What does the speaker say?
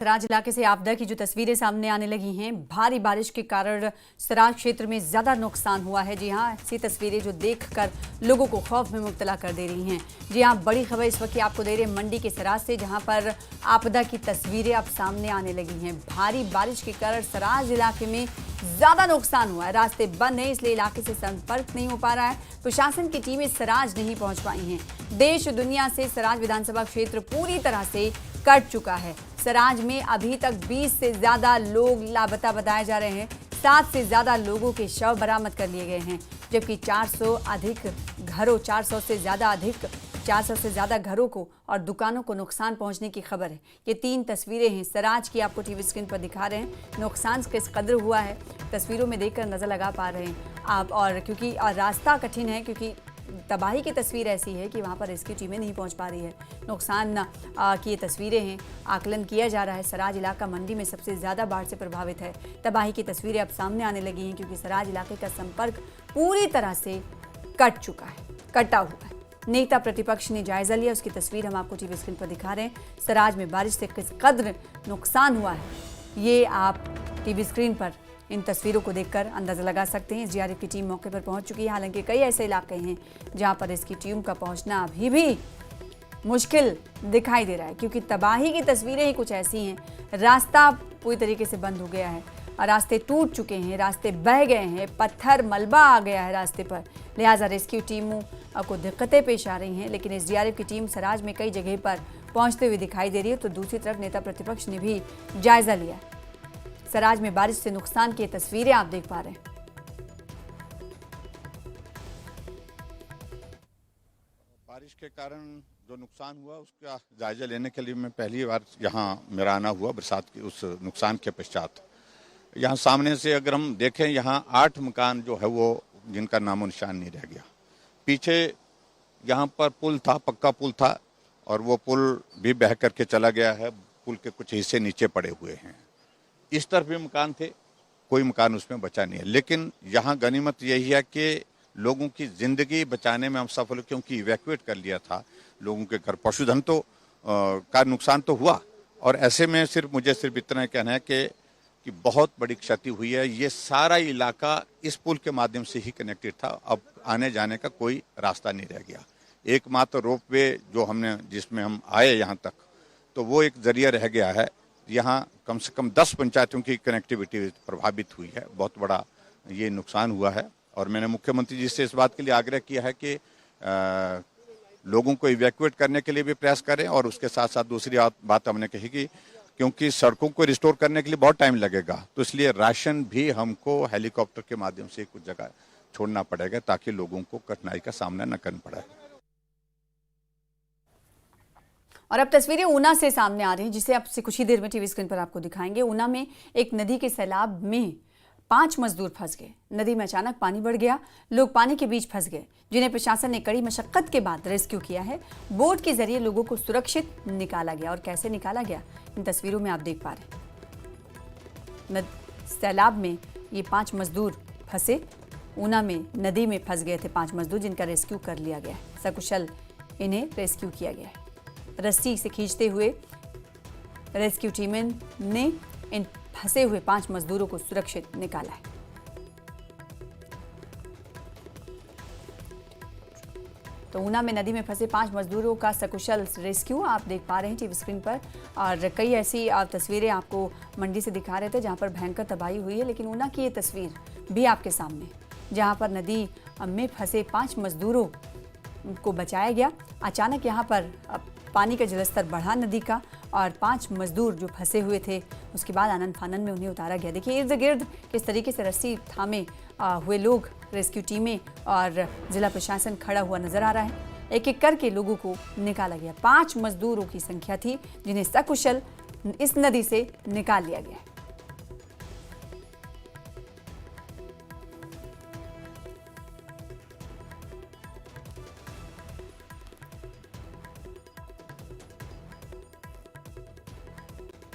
सराज इलाके से आपदा की जो तस्वीरें सामने आने लगी हैं, भारी बारिश के कारण सराज क्षेत्र में ज्यादा नुकसान हुआ है। जी हां, ऐसी तस्वीरें जो देखकर लोगों को खौफ में मुब्तला कर दे रही हैं। जी हां, बड़ी खबर इस वक्त आपको दे रहे हैं मंडी के सराज से, जहां पर आपदा की तस्वीरें अब सामने आने लगी हैं। भारी बारिश के कारण सराज इलाके में ज्यादा नुकसान हुआ है। रास्ते बंद हैं, इसलिए इलाके से संपर्क नहीं हो पा रहा है। प्रशासन की टीमें सराज नहीं पहुंच पाई हैं। देश दुनिया से सराज विधानसभा क्षेत्र पूरी तरह से कट चुका है। सराज में अभी तक 20 से ज्यादा लोग लापता बताए जा रहे हैं। 7 से ज्यादा लोगों के शव बरामद कर लिए गए हैं, जबकि 400 से ज्यादा घरों को और दुकानों को नुकसान पहुंचने की खबर है। ये 3 तस्वीरें हैं सराज की, आपको टीवी स्क्रीन पर दिखा रहे हैं। नुकसान किस कदर हुआ है तस्वीरों में देखकर नजर लगा पा रहे हैं आप। और क्योंकि रास्ता कठिन है, क्योंकि तबाही की तस्वीर ऐसी है कि वहाँ पर रेस्क्यू टीमें नहीं पहुँच पा रही है। नुकसान की ये तस्वीरें हैं, आकलन किया जा रहा है। सराज इलाका मंडी में सबसे ज़्यादा बाढ़ से प्रभावित है। तबाही की तस्वीरें अब सामने आने लगी हैं, क्योंकि सराज इलाके का संपर्क पूरी तरह से कटा हुआ है। नेता प्रतिपक्ष ने जायजा लिया, उसकी तस्वीर हम आपको टीवी स्क्रीन पर दिखा रहे हैं। सराज में बारिश से किस कदर नुकसान हुआ है, ये आप टीवी स्क्रीन पर इन तस्वीरों को देखकर अंदाजा लगा सकते हैं। एसडीआरएफ की टीम मौके पर पहुंच चुकी है। हालांकि कई ऐसे इलाके हैं जहां पर इसकी टीम का पहुंचना अभी भी मुश्किल दिखाई दे रहा है, क्योंकि तबाही की तस्वीरें ही कुछ ऐसी हैं। रास्ता पूरी तरीके से बंद हो गया है, रास्ते टूट चुके हैं, रास्ते बह गए हैं, पत्थर मलबा आ गया है रास्ते पर। लिहाजा रेस्क्यू टीमों को दिक्कतें पेश आ रही हैं। लेकिन एसडीआरएफ की टीम सराज में कई जगह पर पहुंचते हुए दिखाई दे रही है। तो दूसरी तरफ नेता प्रतिपक्ष ने भी जायजा लिया। सराज में बारिश से नुकसान की तस्वीरें आप देख पा रहे हैं। बारिश के कारण जो नुकसान हुआ उसका जायजा लेने के लिए मैं पहली बार यहाँ मेरा आना हुआ बरसात के उस नुकसान के पश्चात। यहाँ सामने से अगर हम देखें, यहाँ 8 मकान जो है वो जिनका नामो निशान नहीं रह गया। पीछे यहाँ पर पुल था, पक्का पुल था, और वो पुल भी बह करके चला गया है। पुल के कुछ हिस्से नीचे पड़े हुए हैं। इस तरफ भी मकान थे, कोई मकान उसमें बचा नहीं है। लेकिन यहाँ गनीमत यही है कि लोगों की ज़िंदगी बचाने में हम सफल हुए, क्योंकि इवैक्यूएट कर लिया था लोगों के घर। पशुधन तो का नुकसान तो हुआ, और ऐसे में मुझे सिर्फ इतना कहना है कि बहुत बड़ी क्षति हुई है। ये सारा इलाका इस पुल के माध्यम से ही कनेक्टेड था। अब आने जाने का कोई रास्ता नहीं रह गया। एकमात्र रोपवे जो जिसमें हम आए यहाँ तक, तो वो एक जरिया रह गया है। यहाँ कम से कम 10 पंचायतों की कनेक्टिविटी प्रभावित हुई है। बहुत बड़ा ये नुकसान हुआ है, और मैंने मुख्यमंत्री जी से इस बात के लिए आग्रह किया है कि लोगों को इवैक्यूएट करने के लिए भी प्रयास करें। और उसके साथ साथ दूसरी बात हमने कही कि क्योंकि सड़कों को रिस्टोर करने के लिए बहुत टाइम लगेगा, तो इसलिए राशन भी हमको हेलीकॉप्टर के माध्यम से कुछ जगह छोड़ना पड़ेगा, ताकि लोगों को कठिनाई का सामना न करना पड़े। और अब तस्वीरें ऊना से सामने आ रही हैं, जिसे अब से कुछ ही देर में टीवी स्क्रीन पर आपको दिखाएंगे। ऊना में एक नदी के सैलाब में 5 मजदूर फंस गए। नदी में अचानक पानी बढ़ गया, लोग पानी के बीच फंस गए, जिन्हें प्रशासन ने कड़ी मशक्कत के बाद रेस्क्यू किया है। बोट के जरिए लोगों को सुरक्षित निकाला गया। और कैसे निकाला गया, इन तस्वीरों में आप देख पा रहे हैं। सैलाब में ये 5 मजदूर फंसे। ऊना में नदी में फंस गए थे 5 मजदूर, जिनका रेस्क्यू कर लिया गया है। सकुशल इन्हें रेस्क्यू किया गया है। रस्सी से खींचते हुए रेस्क्यू टीम ने इन फंसे हुए 5 मजदूरों को सुरक्षित निकाला है। तो ऊना में नदी में फंसे 5 मजदूरों का सकुशल रेस्क्यू आप देख पा रहे हैं टीवी स्क्रीन पर। और कई ऐसी तस्वीरें आपको मंडी से दिखा रहे थे जहां पर भयंकर तबाही हुई है। लेकिन ऊना की ये तस्वीर भी आपके सामने, जहां पर नदी में फंसे 5 मजदूरों को बचाया गया। अचानक यहाँ पर पानी का जलस्तर बढ़ा नदी का, और 5 मजदूर जो फंसे हुए थे, उसके बाद आनन फानन में उन्हें उतारा गया। देखिए इर्द गिर्द किस तरीके से रस्सी थामे हुए लोग, रेस्क्यू टीमें और जिला प्रशासन खड़ा हुआ नजर आ रहा है। एक एक करके लोगों को निकाला गया। 5 मजदूरों की संख्या थी, जिन्हें सकुशल इस नदी से निकाल लिया गया है।